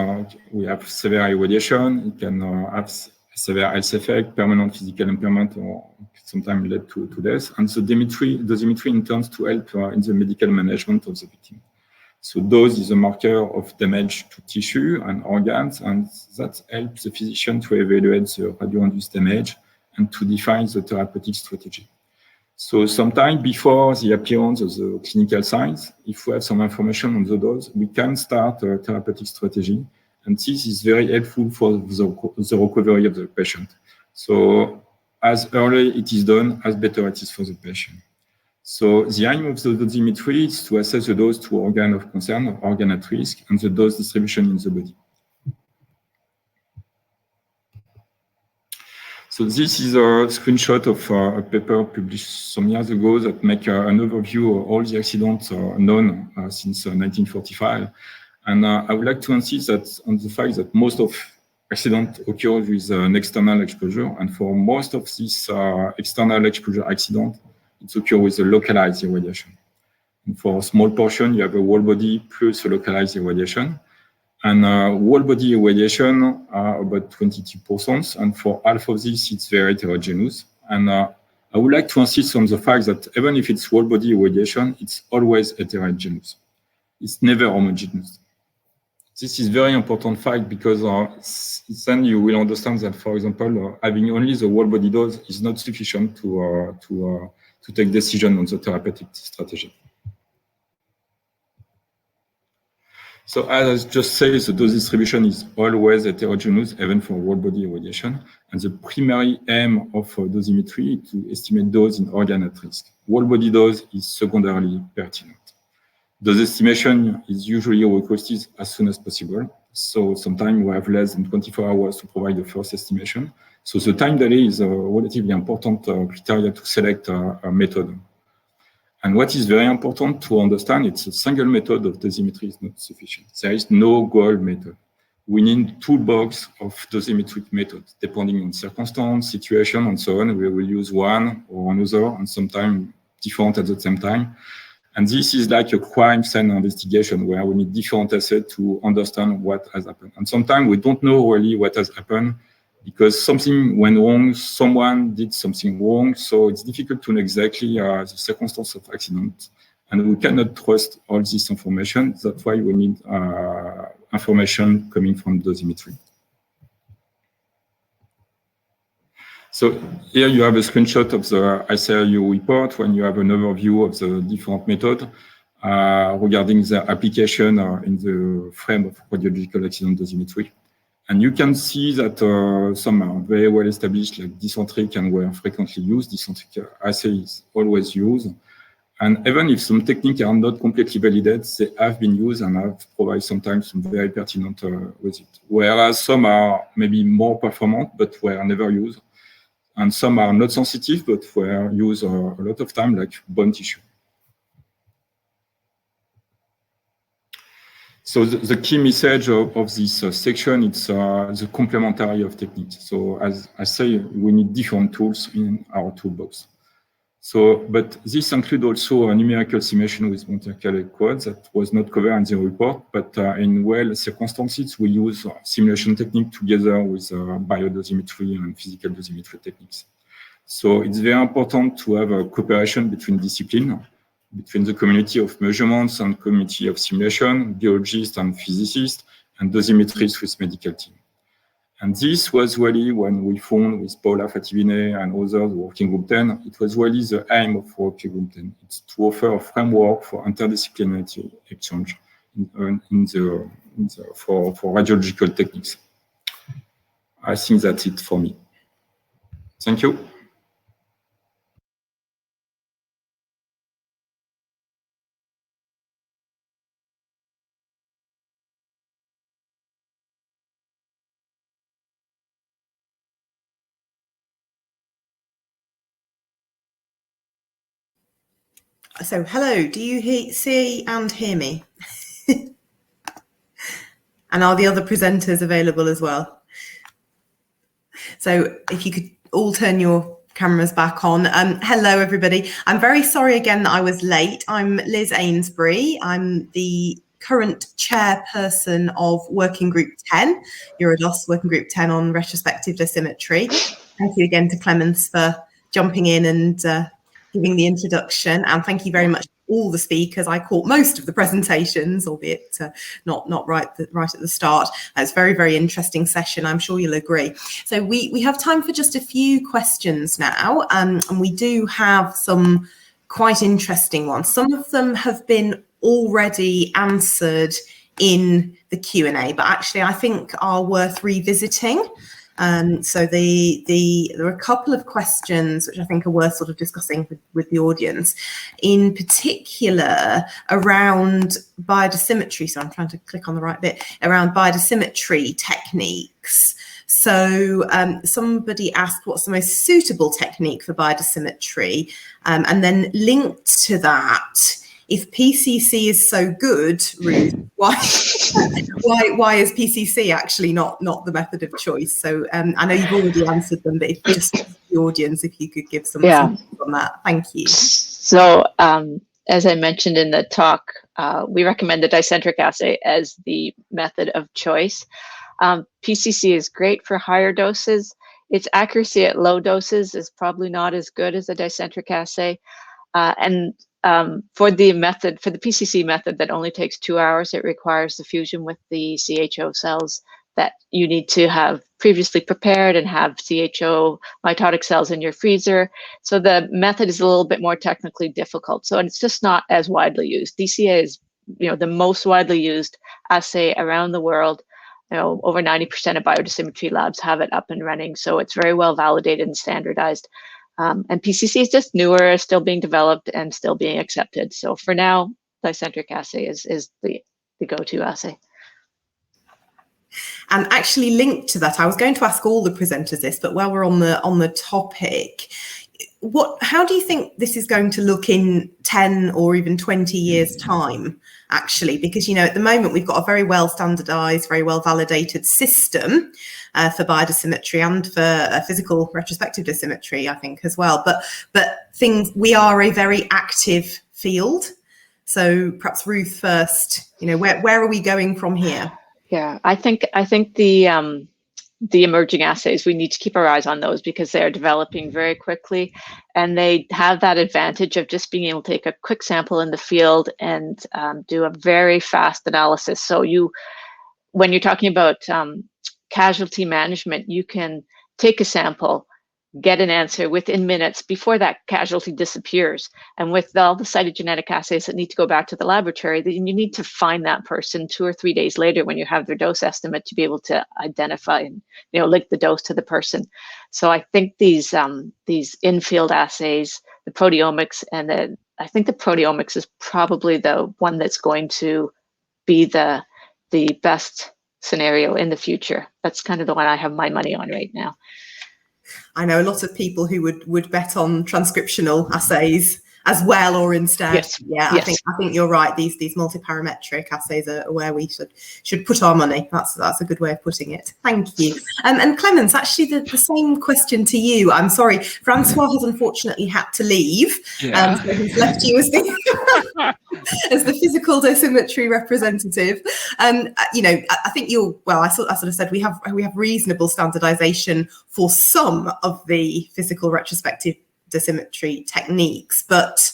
we have severe irradiation, it can have severe health effect, permanent physical impairment, or sometimes lead to death. And so dosimetry intends to help in the medical management of the victim. So dose is a marker of damage to tissue and organs, and that helps the physician to evaluate the radio-induced damage and to define the therapeutic strategy. So sometime before the appearance of the clinical signs, if we have some information on the dose, we can start a therapeutic strategy, and this is very helpful for the recovery of the patient. So as early it is done, as better it is for the patient. So the aim of the dosimetry is to assess the dose to organ of concern or organ at risk and the dose distribution in the body. So this is a screenshot of a paper published some years ago that makes an overview of all the accidents known since 1945. And I would like to insist on the fact that most of accidents occur with an external exposure. And for most of these external exposure accidents, it occurs with a localized irradiation. And for a small portion, you have a whole body plus a localized irradiation. And whole body irradiation are about 22%. And for half of this, it's very heterogeneous. And I would like to insist on the fact that even if it's whole body irradiation, it's always heterogeneous. It's never homogeneous. This is very important fact because then you will understand that, for example, having only the whole body dose is not sufficient to take decision on the therapeutic strategy. So as I just said, the dose distribution is always heterogeneous, even for whole body irradiation. And the primary aim of dosimetry is to estimate dose in organ at risk. Whole body dose is secondarily pertinent. Dose estimation is usually requested as soon as possible. So sometimes we have less than 24 hours to provide the first estimation. So the time delay is a relatively important criteria to select a method. And what is very important to understand, it's a single method of dosimetry is not sufficient. There is no gold method. We need toolbox of dosimetric methods, depending on circumstance, situation, and so on. We will use one or another, and sometimes different at the same time. And this is like a crime scene investigation where we need different assets to understand what has happened. And sometimes we don't know really what has happened because something went wrong, someone did something wrong. So it's difficult to know exactly the circumstance of accident. And we cannot trust all this information. That's why we need information coming from dosimetry. So here you have a screenshot of the ICRU report when you have an overview of the different methods regarding the application in the frame of radiological accident dosimetry. And you can see that some are very well established, like Dicentric, and were frequently used. Dicentric assay is always used. And even if some techniques are not completely validated, they have been used and have provided sometimes some very pertinent results. Whereas some are maybe more performant, but were never used. And some are not sensitive, but were used a lot of time, like bone tissue. So the key message of this section, it's the complementary of techniques. So as I say, we need different tools in our toolbox. So, but this includes also a numerical simulation with Monte Carlo that was not covered in the report, but in well circumstances, we use simulation technique together with biodosimetry and physical dosimetry techniques. So it's very important to have a cooperation between disciplines, between the community of measurements and community of simulation, biologists and physicists, and dosimetrists with medical team. And this was really when we found with Paula Fativine and others working group 10, it was really the aim of working group 10. It's to offer a framework for interdisciplinary exchange for radiological techniques. I think that's it for me. Thank you. So, hello, do you see and hear me? And are the other presenters available as well? So if you could all turn your cameras back on. Hello, everybody. I'm very sorry again that I was late. I'm Liz Ainsbury. I'm the current chairperson of Working Group 10, Eurodos Working Group 10 on retrospective dosimetry. Thank you again to Clemens for jumping in and giving the introduction, and thank you very much to all the speakers. I caught most of the presentations, albeit not right at the start. It's a very, very interesting session, I'm sure you'll agree. So we have time for just a few questions now, and we do have some quite interesting ones. Some of them have been already answered in the Q&A, but actually I think are worth revisiting. So there are a couple of questions which I think are worth sort of discussing with the audience, in particular around biodosimetry. So I'm trying to click on the right bit, around biodosimetry techniques. So somebody asked what's the most suitable technique for biodosimetry, and then linked to that, if PCC is so good, Ruth, why is PCC actually not the method of choice? So I know you've already answered them, but just the audience, if you could give some on that. Thank you. So as I mentioned in the talk, we recommend the Dicentric assay as the method of choice. PCC is great for higher doses. Its accuracy at low doses is probably not as good as a Dicentric assay. And for the PCC method that only takes 2 hours, it requires the fusion with the CHO cells that you need to have previously prepared and have CHO mitotic cells in your freezer. So the method is a little bit more technically difficult. So it's just not as widely used. DCA is, the most widely used assay around the world. Over 90% of biodosimetry labs have it up and running. So it's very well validated and standardized. And PCC is just newer, still being developed and still being accepted. So for now, Dicentric assay is the go-to assay. And actually linked to that, I was going to ask all the presenters this, but while we're on the topic, how do you think this is going to look in 10 or even 20 years' time, actually? Because, at the moment we've got a very well standardized, very well validated system for biodosimetry and for physical retrospective dosimetry, I think, as well. But we are a very active field. So perhaps Ruth first, where are we going from here? Yeah, I think the emerging assays, we need to keep our eyes on those because they're developing very quickly, and they have that advantage of just being able to take a quick sample in the field and do a very fast analysis. So when you're talking about casualty management, you can take a sample, get an answer within minutes before that casualty disappears. And with all the cytogenetic assays that need to go back to the laboratory, then you need to find that person 2 or 3 days later when you have their dose estimate to be able to identify and link the dose to the person. So I think these in-field assays, the proteomics, and I think the proteomics is probably the one that's going to be the best scenario in the future. That's kind of the one I have my money on right now. I know a lot of people who would bet on transcriptional assays as well, or instead. Yes. Yeah, yes. I think you're right. These multiparametric assays are where we should put our money. That's a good way of putting it. Thank you. And Clemens, actually the same question to you. I'm sorry, Francois has unfortunately had to leave. Yeah. So he's left you as the physical dosimetry representative. I think I sort of said we have reasonable standardization for some of the physical retrospective dosimetry techniques, but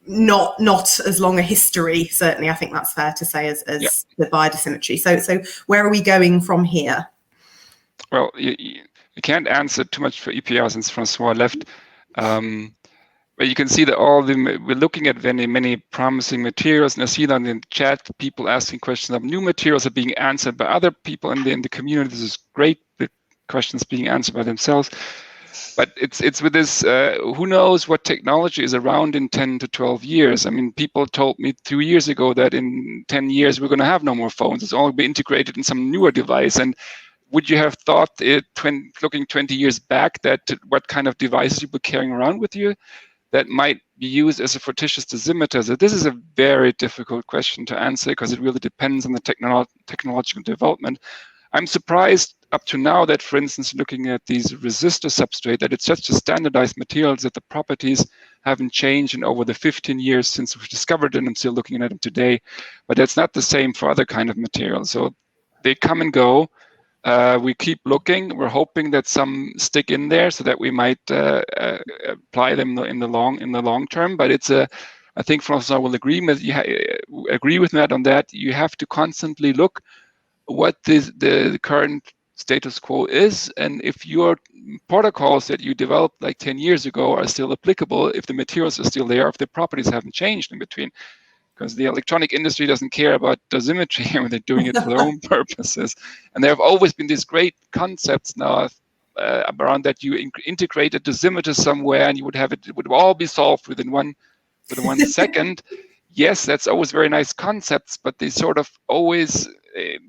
not as long a history. Certainly, I think that's fair to say as the biodosimetry. So where are we going from here? Well, you can't answer too much for EPR since Francois left. But you can see that we're looking at many promising materials, and I see that in the chat, people asking questions of new materials are being answered by other people in the community. This is great. The questions being answered by themselves. But it's with this, who knows what technology is around in 10 to 12 years. I mean, people told me 2 years ago that in 10 years, we're going to have no more phones. It's all be integrated in some newer device. And would you have thought looking 20 years back that what kind of devices you were carrying around with you that might be used as a fortuitous dosimeter? So this is a very difficult question to answer because it really depends on the technological development. I'm surprised up to now that, for instance, looking at these resistor substrate, that it's such a standardized materials that the properties haven't changed in over the 15 years since we discovered them. I'm still looking at them today, but that's not the same for other kind of materials. So they come and go. We keep looking. We're hoping that some stick in there so that we might apply them in the long term. But I think Francois will agree with me on that. You have to constantly look what the current status quo is, and if your protocols that you developed like 10 years ago are still applicable, if the materials are still there, if the properties haven't changed in between. Because the electronic industry doesn't care about dosimetry when they're doing it for their own purposes. And there have always been these great concepts now around that you integrate a dosimeter somewhere and it would all be solved within one second. Yes, that's always very nice concepts, but they sort of always,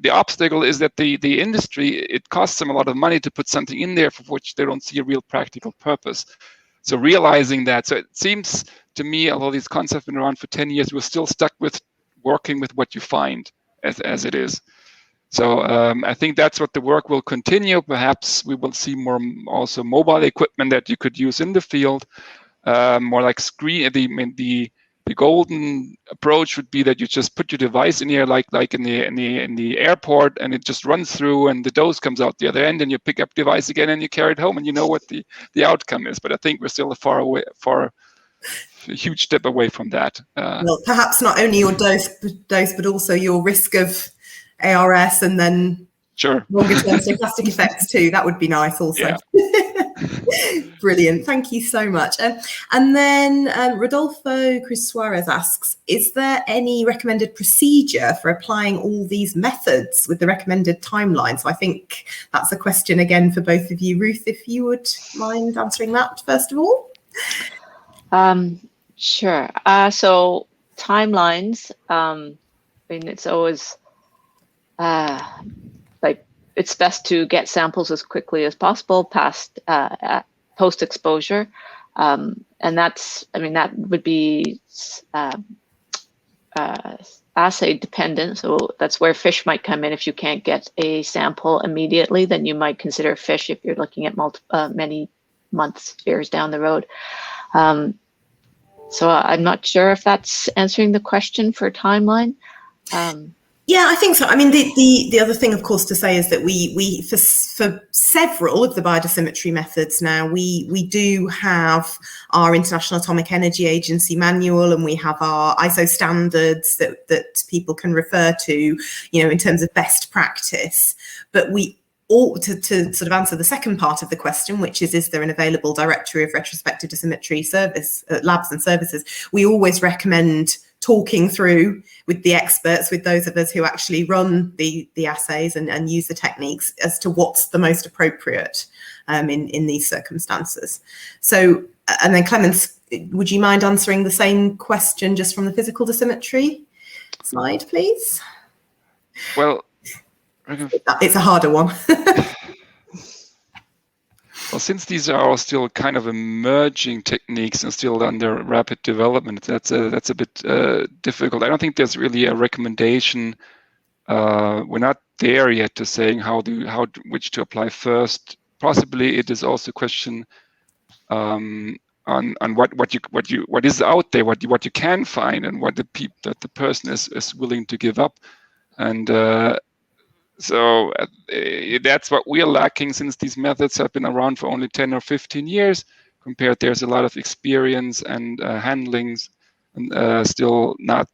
the obstacle is that the industry, it costs them a lot of money to put something in there for which they don't see a real practical purpose. So realizing that, so it seems to me, although these concepts have been around for 10 years, we're still stuck with working with what you find as it is. So I think that's what the work will continue. Perhaps we will see more also mobile equipment that you could use in the field, more like the golden approach would be that you just put your device in here, like in the airport, and it just runs through, and the dose comes out the other end, and you pick up device again, and you carry it home, and you know what the outcome is. But I think we're still far a huge step away from that. Well, perhaps not only your dose, but also your risk of ARS and then sure. longer-term stochastic effects too. That would be nice also. Yeah. Brilliant. Thank you so much. And then Rodolfo Cruz Suarez asks, is there any recommended procedure for applying all these methods with the recommended timeline? So I think that's a question again for both of you. Ruth, if you would mind answering that first of all. Sure. So timelines, I mean, it's always like it's best to get samples as quickly as possible past post-exposure. And that's, I mean, that would be assay dependent. So that's where fish might come in. If you can't get a sample immediately, then you might consider fish if you're looking at many months, years down the road. So I'm not sure if that's answering the question for timeline. Yeah, I think so. I mean, the other thing, of course, to say is that we for several of the biodosimetry methods now, we do have our International Atomic Energy Agency manual, and we have our ISO standards that people can refer to, you know, in terms of best practice. But we ought to sort of answer the second part of the question, which is there an available directory of retrospective dosimetry service labs and services? We always recommend talking through with the experts, with those of us who actually run the assays and use the techniques as to what's the most appropriate in these circumstances. So, and then Clemens, would you mind answering the same question just from the physical dosimetry side, please? Well, it's a harder one. Well, since these are all still kind of emerging techniques and still under rapid development, that's a bit difficult. I don't think there's really a recommendation. We're not there yet to saying which to apply first. Possibly it is also a question on what is out there, what you can find, and what the person is willing to give up, and. So that's what we are lacking, since these methods have been around for only 10 or 15 years. Compared, there's a lot of experience and handlings, and still not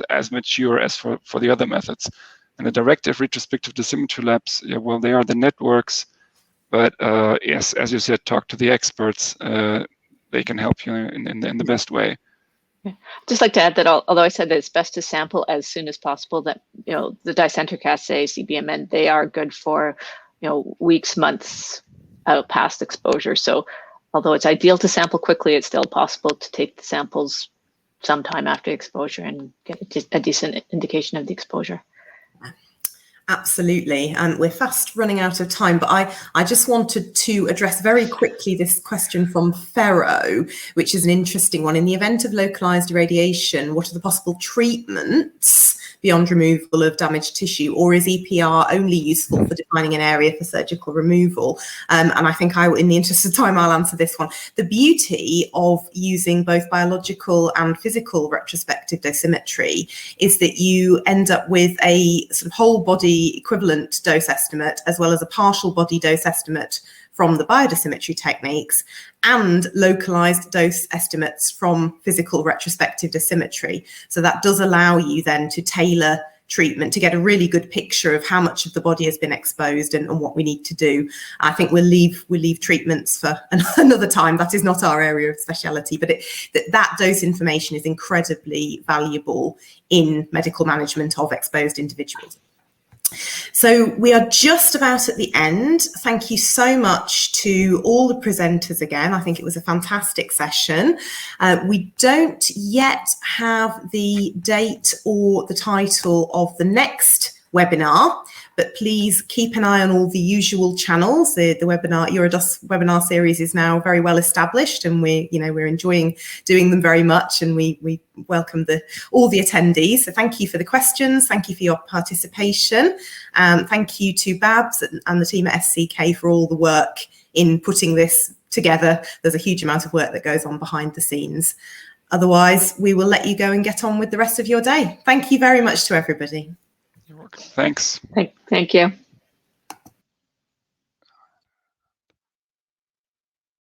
as mature as for the other methods. And the directive retrospective dosimetry labs, yeah, well, they are the networks, but yes, as you said, talk to the experts. They can help you in the best way. Yeah. Just like to add that although I said that it's best to sample as soon as possible, that, you know, the Dicentric Assay, CBMN, they are good for, you know, weeks, months out past exposure. So although it's ideal to sample quickly, it's still possible to take the samples sometime after exposure and get a decent indication of the exposure. Absolutely. We're fast running out of time, but I just wanted to address very quickly this question from Ferro, which is an interesting one. In the event of localized irradiation, what are the possible treatments beyond removal of damaged tissue, or is EPR only useful for defining an area for surgical removal? And I think in the interest of time, I'll answer this one. The beauty of using both biological and physical retrospective dosimetry is that you end up with a sort of whole body equivalent dose estimate, as well as a partial body dose estimate from the biodosimetry techniques, and localized dose estimates from physical retrospective dosimetry. So that does allow you then to tailor treatment to get a really good picture of how much of the body has been exposed and what we need to do. I think we'll leave treatments for another time. That is not our area of speciality, but that dose information is incredibly valuable in medical management of exposed individuals. So we are just about at the end. Thank you so much to all the presenters again. I think it was a fantastic session. We don't yet have the date or the title of the next webinar, but please keep an eye on all the usual channels. The EuroDOS webinar series is now very well established, and we're enjoying doing them very much, and we welcome all the attendees. So thank you for the questions, thank you for your participation, thank you to Babs and the team at SCK for all the work in putting this together. There's a huge amount of work that goes on behind the scenes. Otherwise, we will let you go and get on with the rest of your day. Thank you very much to everybody. You're welcome. Thanks. Thank you.